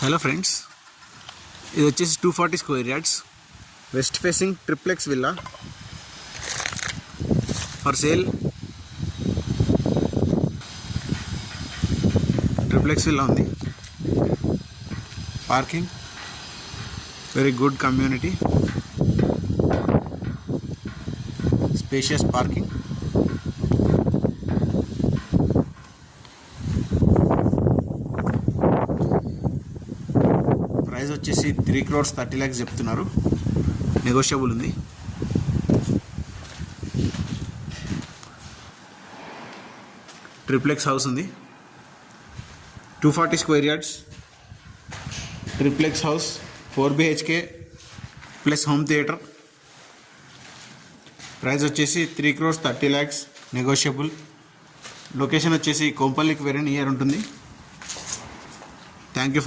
Hello friends, ఇది వచ్చేసి 240 square yards west facing triplex villa for sale. Triplex villa ఉంది. Parking very good, community, spacious parking. Price వచ్చేసి 3,30 lakhs చెప్తున్నారు. Negotiable ఉంది. Triplex house ఉంది. 240 square yards triplex house 4 BHK plus home theatre. Price వచ్చేసి 3,30 lakhs negotiable. Location వచ్చేసి కోంపల్లికి very near ఉంటుంది. Thank you.